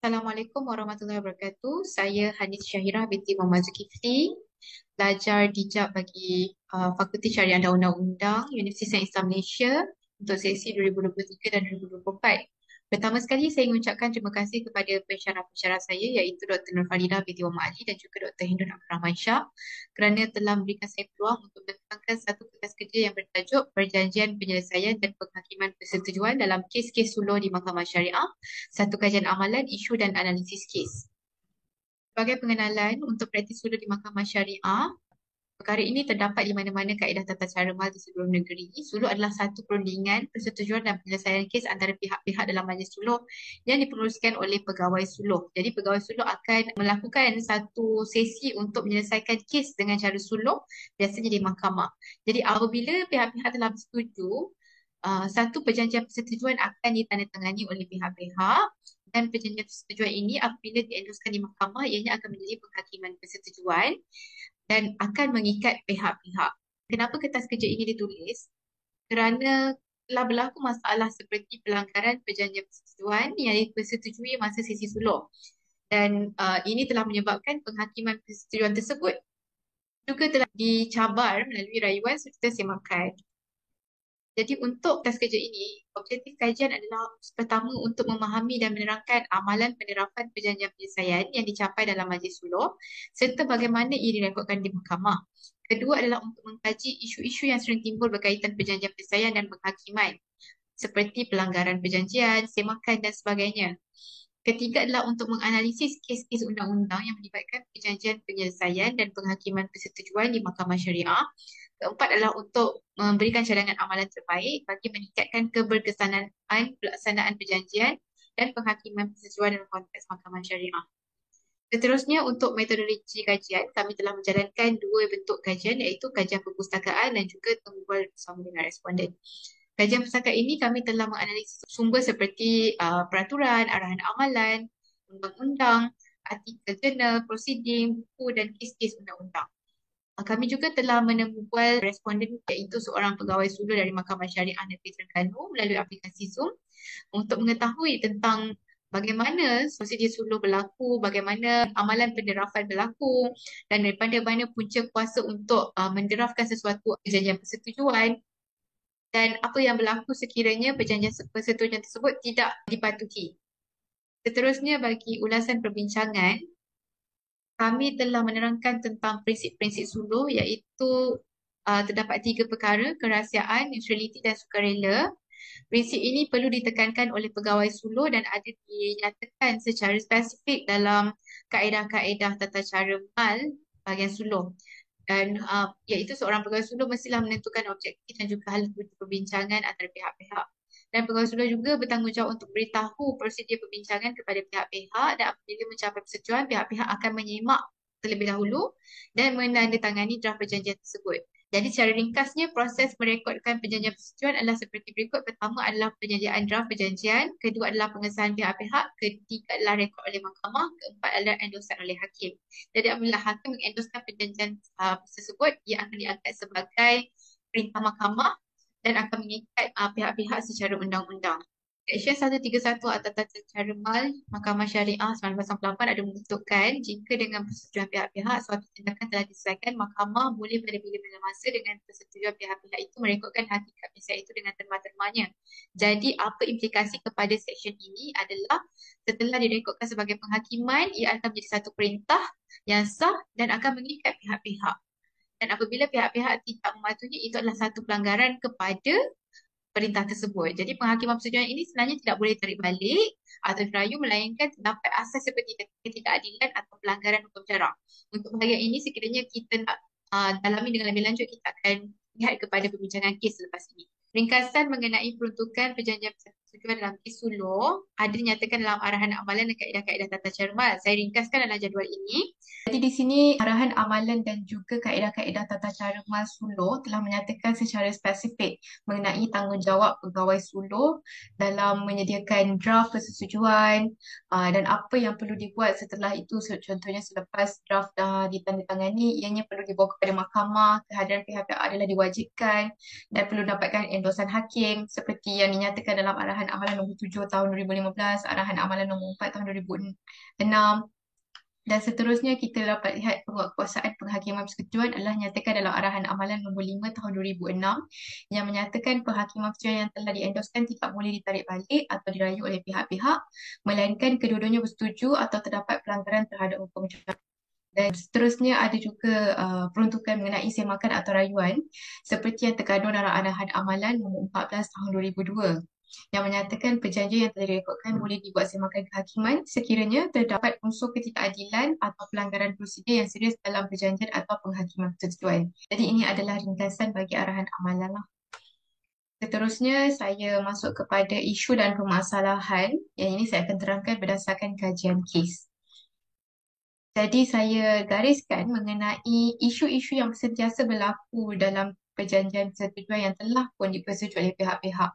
Assalamualaikum warahmatullahi wabarakatuh. Saya Hanis Syahira binti Muhammad Zulkifli, pelajar dijab bagi Fakulti Syariah dan Undang-Undang Universiti Sains Islam Malaysia untuk sesi 2023 dan 2024. Pertama sekali saya mengucapkan terima kasih kepada pensyarah-pensyarah saya iaitu Dr. Nurfalidah binti Muhammad Ali dan juga Dr. Hindun Abdul Rahman Shah kerana telah memberikan saya peluang untuk menerbangkan satu kertas kerja yang bertajuk Perjanjian Penyelesaian dan Penghakiman Persetujuan dalam kes-kes suluh di Mahkamah Syariah, satu kajian amalan, isu dan analisis kes. Sebagai pengenalan untuk praktis suluh di Mahkamah Syariah, perkara ini terdapat di mana-mana kaedah tata cara mal di seluruh negeri. Suluh adalah satu perundingan, persetujuan dan penyelesaian kes antara pihak-pihak dalam majlis suluh yang diperluaskan oleh pegawai suluh. Jadi pegawai suluh akan melakukan satu sesi untuk menyelesaikan kes dengan cara suluh, biasanya di mahkamah. Jadi apabila pihak-pihak telah bersetuju, satu perjanjian persetujuan akan ditandatangani oleh pihak-pihak dan perjanjian persetujuan ini apabila diendoskan di mahkamah, ianya akan menjadi penghakiman persetujuan dan akan mengikat pihak-pihak. Kenapa kertas kerja ini ditulis? Kerana telah berlaku masalah seperti pelanggaran perjanjian persetujuan yang dipersetujui masa sesi suluh. Dan ini telah menyebabkan penghakiman persetujuan tersebut juga telah dicabar melalui rayuan serta semakan. Jadi untuk kertas kerja ini, objektif kajian adalah pertama untuk memahami dan menerangkan amalan penerapan perjanjian penyelesaian yang dicapai dalam majlis suluh serta bagaimana ia direkodkan di mahkamah. Kedua adalah untuk mengkaji isu-isu yang sering timbul berkaitan perjanjian penyelesaian dan penghakiman seperti pelanggaran perjanjian, semakan dan sebagainya. Ketiga adalah untuk menganalisis kes-kes undang-undang yang melibatkan perjanjian penyelesaian dan penghakiman persetujuan di Mahkamah Syariah. Keempat adalah untuk memberikan cadangan amalan terbaik bagi meningkatkan keberkesanaan pelaksanaan perjanjian dan penghakiman persetujuan dalam konteks Mahkamah Syariah. Seterusnya, untuk metodologi kajian, kami telah menjalankan dua bentuk kajian iaitu kajian perpustakaan dan juga tunggal bersama dengan responden. Kajian perpustakaan ini kami telah menganalisis sumber seperti peraturan, arahan amalan, undang-undang, artikel jurnal, prosiding, buku dan kes-kes undang-undang. Kami juga telah menemukan responden iaitu seorang pegawai suluh dari Mahkamah Syariah Negeri Terengganu melalui aplikasi Zoom untuk mengetahui tentang bagaimana prosedur suluh berlaku, bagaimana amalan penderafan berlaku dan daripada mana punca kuasa untuk menderafkan sesuatu perjanjian persetujuan dan apa yang berlaku sekiranya perjanjian persetujuan tersebut tidak dipatuhi. Seterusnya, bagi ulasan perbincangan, kami telah menerangkan tentang prinsip-prinsip suluh iaitu terdapat tiga perkara, kerahsiaan, neutraliti dan sukarela. Prinsip ini perlu ditekankan oleh pegawai suluh dan ada dinyatakan secara spesifik dalam kaedah-kaedah tata cara mal bahagian suluh. Dan iaitu seorang pegawai suluh mestilah menentukan objektif dan juga hal tuju perbincangan antara pihak-pihak. Dan pegawai suluh juga bertanggungjawab untuk beritahu prosedur perbincangan kepada pihak-pihak dan apabila mencapai persetujuan, pihak-pihak akan menyimak terlebih dahulu dan menandatangani draft perjanjian tersebut. Jadi secara ringkasnya, proses merekodkan perjanjian persetujuan adalah seperti berikut. Pertama adalah penyediaan draft perjanjian, kedua adalah pengesahan pihak-pihak, ketiga adalah rekod oleh mahkamah, keempat adalah endosan oleh hakim. Jadi apabila hakim mengendoskan perjanjian tersebut, ia akan diangkat sebagai perintah mahkamah dan akan mengikat pihak-pihak secara undang-undang. Seksyen 131 Akta Tata Cara Mal Mahkamah Syariah 1998 ada menentukan jika dengan persetujuan pihak-pihak suatu tindakan telah diselesaikan, mahkamah boleh pada bila-bila masa dengan persetujuan pihak-pihak itu merekodkan hakikat perselesaian itu dengan terma-termanya. Jadi apa implikasi kepada seksyen ini adalah setelah direkodkan sebagai penghakiman, ia akan menjadi satu perintah yang sah dan akan mengikat pihak-pihak. Dan apabila pihak-pihak tidak mematuhi, itu adalah satu pelanggaran kepada perintah tersebut. Jadi penghakiman persetujuan ini sebenarnya tidak boleh tarik balik atau dirayu melainkan terdapat asas seperti ketidakadilan atau pelanggaran hukum syarak. Untuk bahagian ini sekiranya kita nak dalami dengan lebih lanjut, kita akan lihat kepada perbincangan kes selepas ini. Ringkasan mengenai peruntukan perjanjian persetujuan dalam kes suluh ada dinyatakan dalam arahan amalan dan kaedah-kaedah tata cara mal. Saya ringkaskan dalam jadual ini. Jadi di sini arahan amalan dan juga kaedah-kaedah tata cara mal suluh telah menyatakan secara spesifik mengenai tanggungjawab pegawai suluh dalam menyediakan draft persetujuan dan apa yang perlu dibuat setelah itu. Contohnya selepas draft dah ditandatangani, ianya perlu dibawa kepada mahkamah, kehadiran pihak-pihak adalah diwajibkan dan perlu dapatkan endosan hakim seperti yang dinyatakan dalam arahan Arahan Amalan nombor 7 tahun 2015, Arahan Amalan nombor 4 tahun 2006, dan seterusnya. Kita dapat lihat penguatkuasaan penghakiman persetujuan adalah nyatakan dalam Arahan Amalan nombor 5 tahun 2006 yang menyatakan penghakiman persetujuan yang telah diendoskan tidak boleh ditarik balik atau dirayu oleh pihak-pihak, melainkan kedua-duanya bersetuju atau terdapat pelanggaran terhadap hukum syariat. Dan seterusnya ada juga peruntukan mengenai semakan atau rayuan seperti yang terkandung dalam Arahan Amalan nombor 14 tahun 2002 yang menyatakan perjanjian yang telah direkodkan boleh dibuat semakan kehakiman sekiranya terdapat unsur ketidakadilan atau pelanggaran prosedur yang serius dalam perjanjian atau penghakiman persetujuan. Jadi ini adalah ringkasan bagi Arahan Amalan lah. Seterusnya saya masuk kepada isu dan permasalahan yang ini saya akan terangkan berdasarkan kajian kes. Jadi saya gariskan mengenai isu-isu yang sentiasa berlaku dalam perjanjian persetujuan yang telah pun dipersetujui oleh pihak-pihak.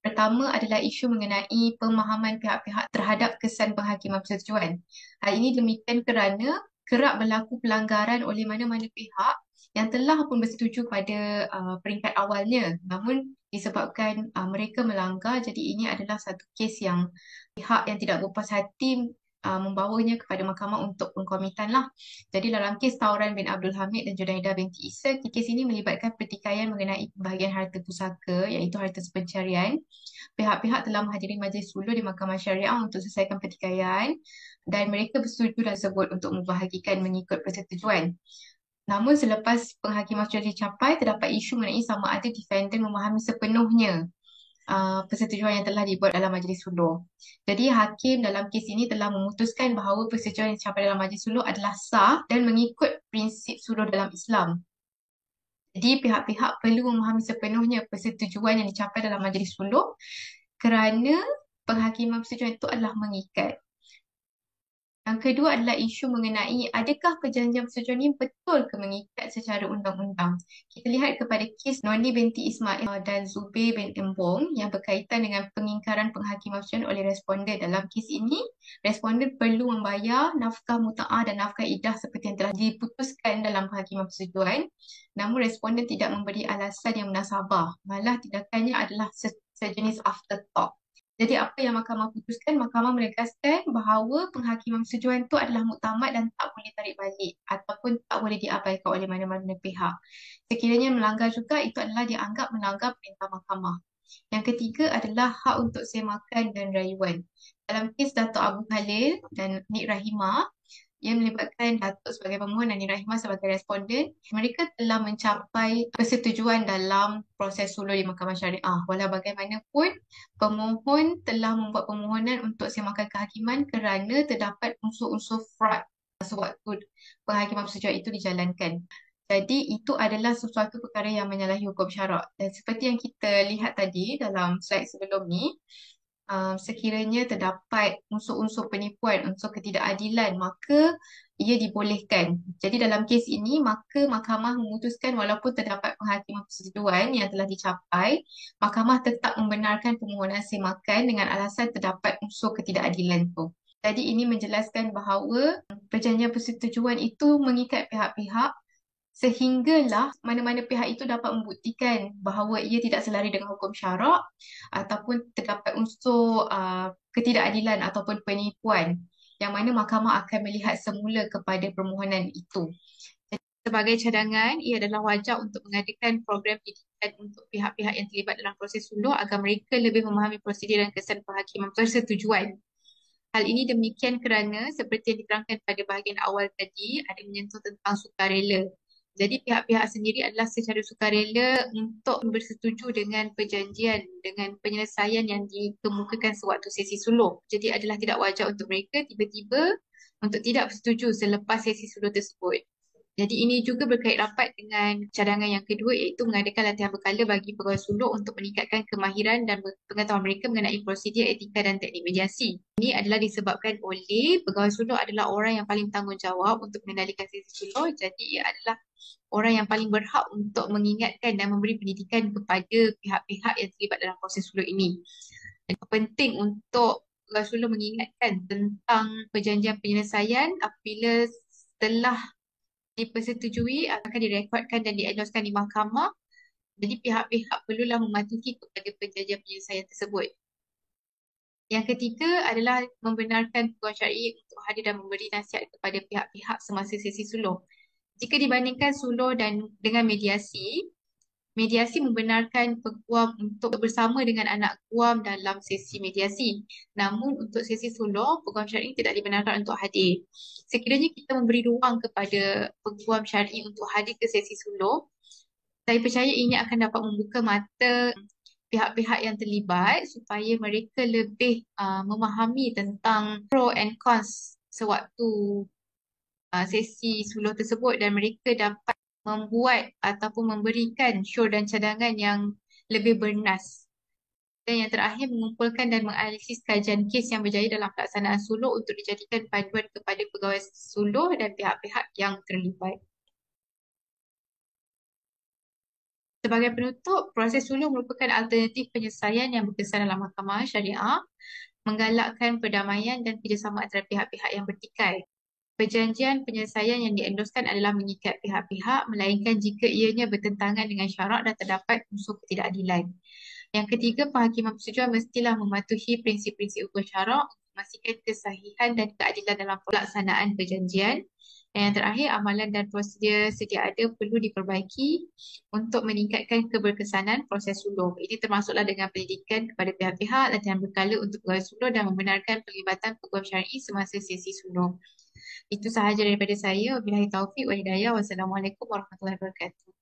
Pertama adalah isu mengenai pemahaman pihak-pihak terhadap kesan penghakiman persetujuan. Hal ini demikian kerana kerap berlaku pelanggaran oleh mana-mana pihak yang telah pun bersetuju pada peringkat awalnya. Namun disebabkan mereka melanggar, jadi ini adalah satu kes yang pihak yang tidak berpuas hati membawanya kepada mahkamah untuk pengkomitan lah. Jadi dalam kes Tauran bin Abdul Hamid dan Junaidah binti Isa, kes ini melibatkan pertikaian mengenai pembahagian harta pusaka iaitu harta sepencarian. Pihak-pihak telah menghadiri majlis suluh di Mahkamah Syariah untuk selesaikan pertikaian dan mereka bersetuju tersebut untuk membahagikan mengikut persetujuan. Namun selepas penghakiman sudah dicapai, terdapat isu mengenai sama ada defendant memahami sepenuhnya persetujuan yang telah dibuat dalam majlis suluh. Jadi hakim dalam kes ini telah memutuskan bahawa persetujuan yang dicapai dalam majlis suluh adalah sah dan mengikut prinsip suluh dalam Islam. Jadi pihak-pihak perlu memahami sepenuhnya persetujuan yang dicapai dalam majlis suluh kerana penghakiman persetujuan itu adalah mengikat. Yang kedua adalah isu mengenai adakah perjanjian persetujuan ini betul ke mengikat secara undang-undang. Kita lihat kepada kes Noni binti Ismail dan Zubair bin Embong yang berkaitan dengan pengingkaran penghakiman persetujuan oleh responden. Dalam kes ini, responden perlu membayar nafkah muta'ah dan nafkah iddah seperti yang telah diputuskan dalam penghakiman persetujuan. Namun responden tidak memberi alasan yang munasabah. Malah tindakannya adalah sejenis afterthought. Jadi apa yang mahkamah putuskan, mahkamah menegaskan bahawa penghakiman persetujuan itu adalah muktamad dan tak boleh tarik balik ataupun tak boleh diabaikan oleh mana-mana pihak. Sekiranya melanggar juga, itu adalah dianggap melanggar perintah mahkamah. Yang ketiga adalah hak untuk semakan dan rayuan. Dalam kes Datuk Abu Khalil dan Nik Rahimah, ia melibatkan Datuk sebagai pemohon dan Nik Rahimah sebagai responden. Mereka telah mencapai persetujuan dalam proses suluh di Mahkamah Syariah. Walau bagaimanapun, pemohon telah membuat permohonan untuk semakan kehakiman kerana terdapat unsur-unsur fraud sewaktu penghakiman persetujuan itu dijalankan. Jadi itu adalah sesuatu perkara yang menyalahi hukum syarak. Dan seperti yang kita lihat tadi dalam slide sebelum ni, sekiranya terdapat unsur-unsur penipuan, unsur ketidakadilan, maka ia dibolehkan. Jadi dalam kes ini, maka mahkamah memutuskan walaupun terdapat penghakiman persetujuan yang telah dicapai, mahkamah tetap membenarkan permohonan semakan dengan alasan terdapat unsur ketidakadilan itu. Jadi ini menjelaskan bahawa perjanjian persetujuan itu mengikat pihak-pihak sehinggalah mana-mana pihak itu dapat membuktikan bahawa ia tidak selari dengan hukum syarak ataupun terdapat unsur ketidakadilan ataupun penipuan yang mana mahkamah akan melihat semula kepada permohonan itu. Sebagai cadangan, ia adalah wajar untuk mengadakan program pendidikan untuk pihak-pihak yang terlibat dalam proses suluh agar mereka lebih memahami prosedur dan kesan penghakiman persetujuan. Hal ini demikian kerana seperti yang diterangkan pada bahagian awal tadi, ada menyentuh tentang sukarela. Jadi pihak-pihak sendiri adalah secara sukarela untuk bersetuju dengan perjanjian, dengan penyelesaian yang dikemukakan sewaktu sesi suluh. Jadi adalah tidak wajar untuk mereka tiba-tiba untuk tidak bersetuju selepas sesi suluh tersebut. Jadi ini juga berkait rapat dengan cadangan yang kedua iaitu mengadakan latihan berkala bagi pegawai suluh untuk meningkatkan kemahiran dan pengetahuan mereka mengenai prosedur, etika dan teknik mediasi. Ini adalah disebabkan oleh pegawai suluh adalah orang yang paling bertanggungjawab untuk mengendalikan sesi suluh. Jadi ia adalah orang yang paling berhak untuk mengingatkan dan memberi pendidikan kepada pihak-pihak yang terlibat dalam proses suluh ini. Dan penting untuk pegawai suluh mengingatkan tentang perjanjian penyelesaian apabila telah dipersetujui akan direkodkan dan diendoskan di mahkamah. Jadi pihak-pihak perlulah mematuhi kepada perjanjian penyelesaian tersebut. Yang ketiga adalah membenarkan peguam syar'i untuk hadir dan memberi nasihat kepada pihak-pihak semasa sesi suluh. Jika dibandingkan suluh dan dengan mediasi, mediasi membenarkan peguam untuk bersama dengan anak guam dalam sesi mediasi. Namun untuk sesi suluh, peguam syar'i tidak dibenarkan untuk hadir. Sekiranya kita memberi ruang kepada peguam syar'i untuk hadir ke sesi suluh, saya percaya ini akan dapat membuka mata pihak-pihak yang terlibat supaya mereka lebih memahami tentang pro and cons sewaktu sesi suluh tersebut dan mereka dapat membuat ataupun memberikan syur dan cadangan yang lebih bernas. Dan yang terakhir, mengumpulkan dan menganalisis kajian kes yang berjaya dalam pelaksanaan suluh untuk dijadikan panduan kepada pegawai suluh dan pihak-pihak yang terlibat. Sebagai penutup, proses suluh merupakan alternatif penyelesaian yang berkesan dalam mahkamah syariah, menggalakkan perdamaian dan kerjasama antara pihak-pihak yang bertikai. Perjanjian penyelesaian yang diendoskan adalah mengikat pihak-pihak, melainkan jika ianya bertentangan dengan syarak dan terdapat unsur ketidakadilan. Yang ketiga, penghakiman persetujuan mestilah mematuhi prinsip-prinsip hukum syarak untuk memastikan kesahihan dan keadilan dalam pelaksanaan perjanjian. Dan yang terakhir, amalan dan prosedur sedia ada perlu diperbaiki untuk meningkatkan keberkesanan proses suluh. Ini termasuklah dengan pendidikan kepada pihak-pihak, latihan berkala untuk pegawai suluh dan membenarkan pelibatan peguam syar'i semasa sesi suluh. Itu sahaja daripada saya. Wabillahi taufiq wal hidayah. Wassalamualaikum warahmatullahi wabarakatuh.